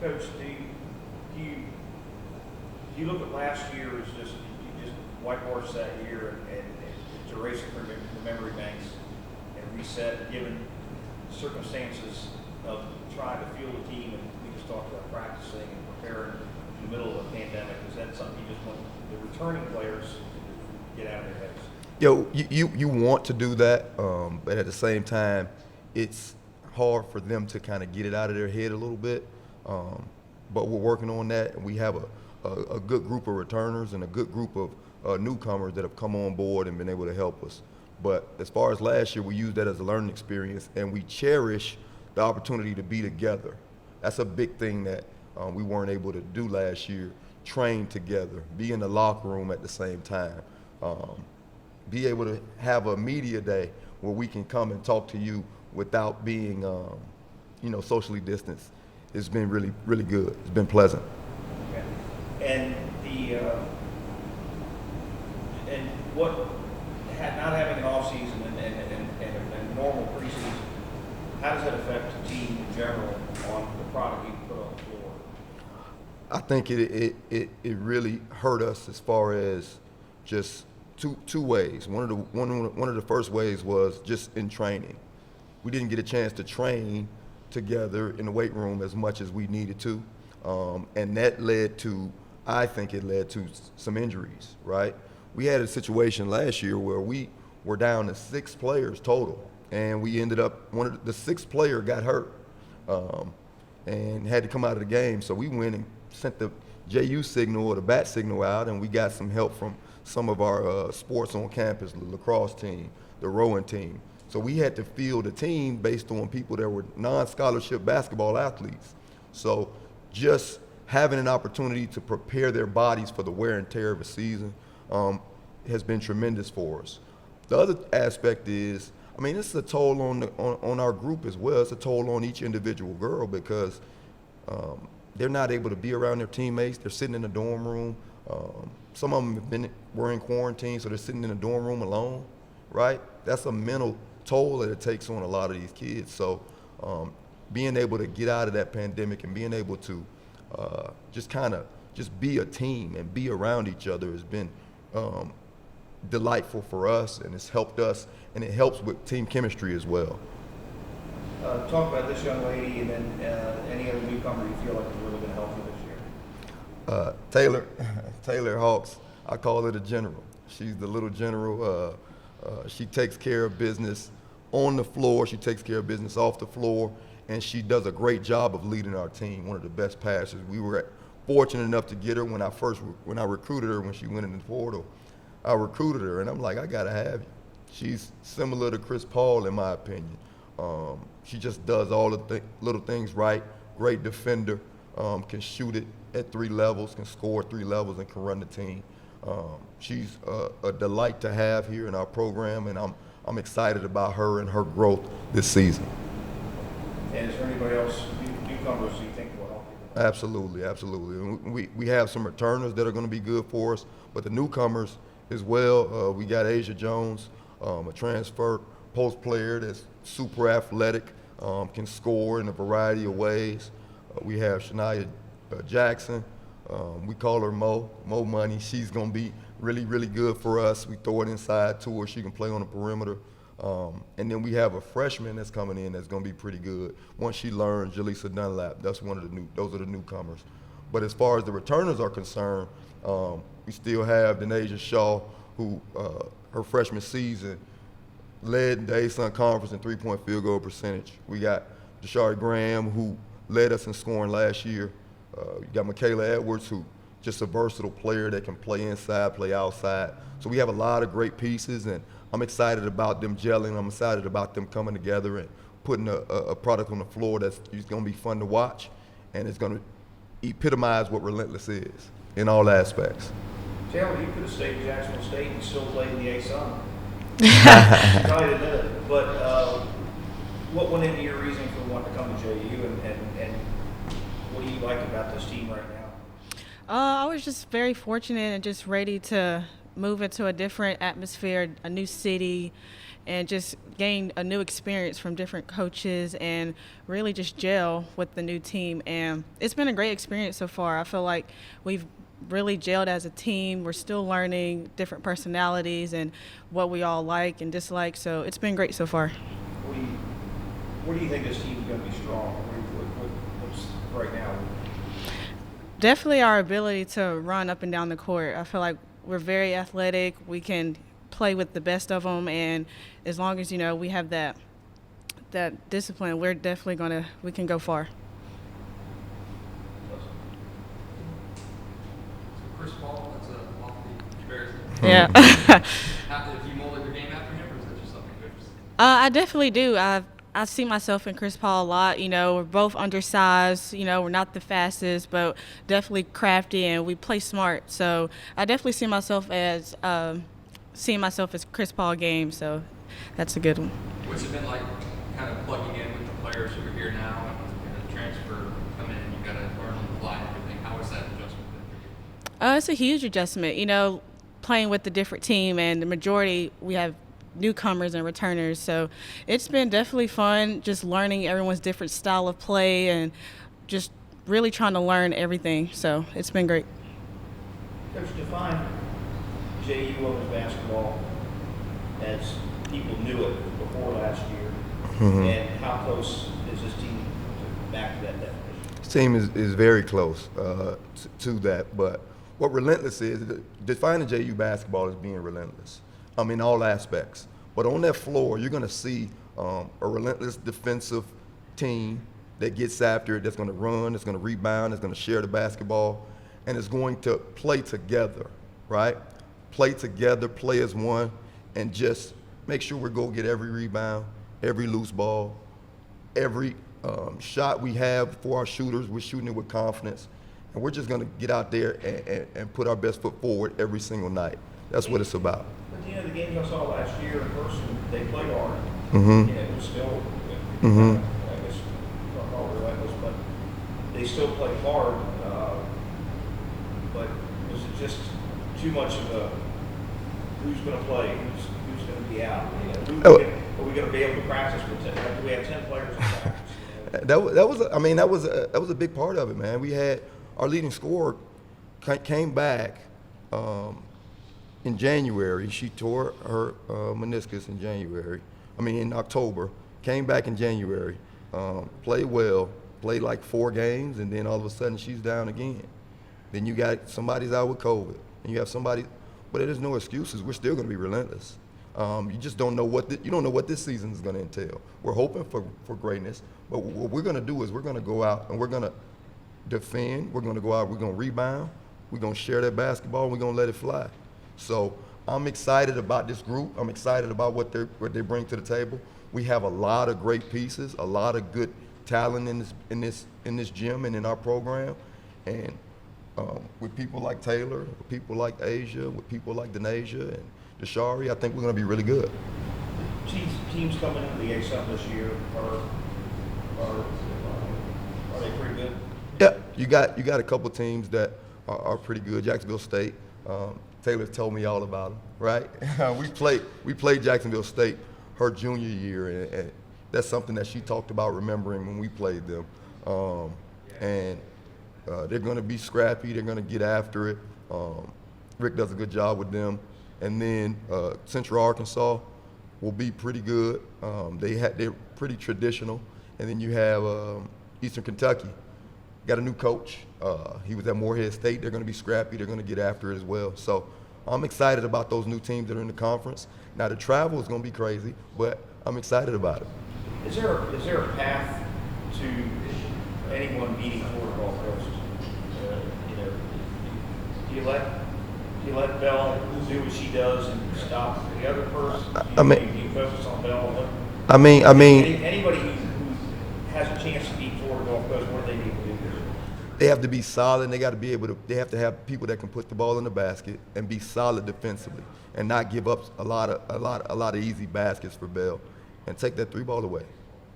Coach, do you look at last year as you just whitewash that year and to erase it from the memory banks and reset, given circumstances of trying to fuel the team, and we just talked about practicing and preparing in the middle of a pandemic? Is that something you just want the returning players to get out of their heads? You want to do that, but at the same time, it's hard for them to kind of get it out of their head a little bit. But we're working on that, and we have a good group of returners and a good group of newcomers that have come on board and been able to help us. But as far as last year, we used that as a learning experience, and we cherish the opportunity to be together. That's a big thing that we weren't able to do last year. Train together, be in the locker room at the same time, be able to have a media day where we can come and talk to you without being, socially distanced. It's been really, really good. It's been pleasant. Okay. And not having an off season and a normal preseason, how does that affect the team in general on the product you put on the floor? I think it really hurt us as far as just two ways. One of the first ways was just in training. We didn't get a chance to train together in the weight room as much as we needed to, and that I think it led to some injuries, right? We had a situation last year where we were down to 6 players total, and we ended up, the 6th player got hurt and had to come out of the game. So we went and sent the JU signal or the bat signal out, and we got some help from some of our sports on campus, the lacrosse team, the rowing team. So we had to field a team based on people that were non-scholarship basketball athletes. So just having an opportunity to prepare their bodies for the wear and tear of a season has been tremendous for us. The other aspect is, it's a toll on our group as well. It's a toll on each individual girl because they're not able to be around their teammates. They're sitting in the dorm room. Some of them were in quarantine, so they're sitting in the dorm room alone, right? That's a mental toll that it takes on a lot of these kids. So being able to get out of that pandemic and being able to just be a team and be around each other has been delightful for us, and it's helped us, and it helps with team chemistry as well. Talk about this young lady and then any other newcomer you feel like is really going to help you this year. Taylor Hawks, I call her the general. She's the little general. She takes care of business on the floor. She takes care of business off the floor, and she does a great job of leading our team. One of the best passers. We were fortunate enough to get her when I recruited her when she went in the portal. I recruited her, and I'm like, I gotta have you. She's similar to Chris Paul in my opinion. She just does all the little things right. Great defender, can shoot it at 3 levels, can score at 3 levels, and can run the team. She's a delight to have here in our program, and I'm excited about her and her growth this season. And is there anybody else, newcomers, you think will help you? Absolutely. And we have some returners that are going to be good for us, but the newcomers as well. We got Asia Jones, a transfer post player that's super athletic, can score in a variety of ways. We have Shania Jackson. We call her Mo Money. She's going to be really, really good for us. We throw it inside to her. She can play on the perimeter. And then we have a freshman that's coming in that's going to be pretty good. Once she learns, Jaleesa Dunlap, those are the newcomers. But as far as the returners are concerned, we still have Denasia Shaw, who her freshman season led the ASUN Conference in 3-point field goal percentage. We got Deshari Graham, who led us in scoring last year. You got Michaela Edwards, who just a versatile player that can play inside, play outside. So we have a lot of great pieces, and I'm excited about them gelling. I'm excited about them coming together and putting a product on the floor that's going to be fun to watch, and it's going to epitomize what Relentless is in all aspects. Taylor, you could have stayed at Jacksonville State and still played in the ASUN. Probably didn't know that. But what went into your reasoning for wanting to come to JU, and what do you like about this team right now? I was just very fortunate and just ready to move into a different atmosphere, a new city, and just gain a new experience from different coaches and really just gel with the new team. And it's been a great experience so far. I feel like we've really gelled as a team. We're still learning different personalities and what we all like and dislike. So it's been great so far. Where do you think this team's going to be strong? What's right now? Definitely our ability to run up and down the court. I feel like we're very athletic. We can play with the best of them, and as long as we have that discipline, we're definitely we can go far. Chris Paul, that's a lofty comparison. Yeah. If you molded your game after him, or is that just something good? I definitely do. I see myself in Chris Paul a lot. We're both undersized. We're not the fastest, but definitely crafty, and we play smart. So I definitely see myself as Chris Paul game. So that's a good one. What's it been like, kind of plugging in with the players who are here now, and the transfer come in, and you got to learn on the fly and everything? How was that adjustment been for you? It's a huge adjustment. Playing with the different team, and the majority we have newcomers and returners, so it's been definitely fun just learning everyone's different style of play and just really trying to learn everything. So it's been great. Coach, define JU women's basketball as people knew it before last year, and how close is this team back to that definition? This team is very close to that, but what relentless is, defining JU basketball as being relentless. In all aspects. But on that floor, you're going to see a relentless defensive team that gets after it, that's going to run, that's going to rebound, that's going to share the basketball, and is going to play together, right? Play together, play as one, and just make sure we go get every rebound, every loose ball, every shot we have for our shooters. We're shooting it with confidence, and we're just going to get out there and put our best foot forward every single night. That's what it's about. But the games I saw last year in person, they played hard. It was still, I guess, not all relentless, but they still played hard. But was it just too much of a who's going to play, who's going to be out? Are we going to be able to practice with 10? Do we have 10 players in practice? That was a big part of it, man. We had our leading scorer came back. In January, she tore her meniscus in October, came back in January, played well, played like 4 games, and then all of a sudden she's down again. Then you got somebody's out with COVID, and you have somebody, but there's no excuses. We're still going to be relentless. You just don't know what this season is going to entail. We're hoping for greatness, but what we're going to do is we're going to go out and we're going to defend. We're going to go out, we're going to rebound, we're going to share that basketball, and we're going to let it fly. So I'm excited about this group. I'm excited about what they bring to the table. We have a lot of great pieces, a lot of good talent in this gym and in our program, and with people like Taylor, with people like Asia, with people like Denasia and Deshari, I think we're going to be really good. Teams coming into the A7 this year are they pretty good? Yeah, you got a couple teams that are pretty good. Jacksonville State. Taylor told me all about them, right? we played Jacksonville State her junior year, and that's something that she talked about remembering when we played them. They're going to be scrappy. They're going to get after it. Rick does a good job with them. And then Central Arkansas will be pretty good. They're pretty traditional. And then you have Eastern Kentucky. Got a new coach. He was at Morehead State. They're going to be scrappy. They're going to get after it as well. So I'm excited about those new teams that are in the conference. Now the travel is going to be crazy, but I'm excited about it. Is there a path to anyone beating Florida Gulf Coast? Do you let Bell do what she does and stop the other person? Do you focus on Bell? Anybody who has a chance to beat Florida Gulf Coast, what do they need to do? They have to be solid. And they have to have people that can put the ball in the basket and be solid defensively, and not give up a lot of easy baskets for Bell, and take that 3 ball away.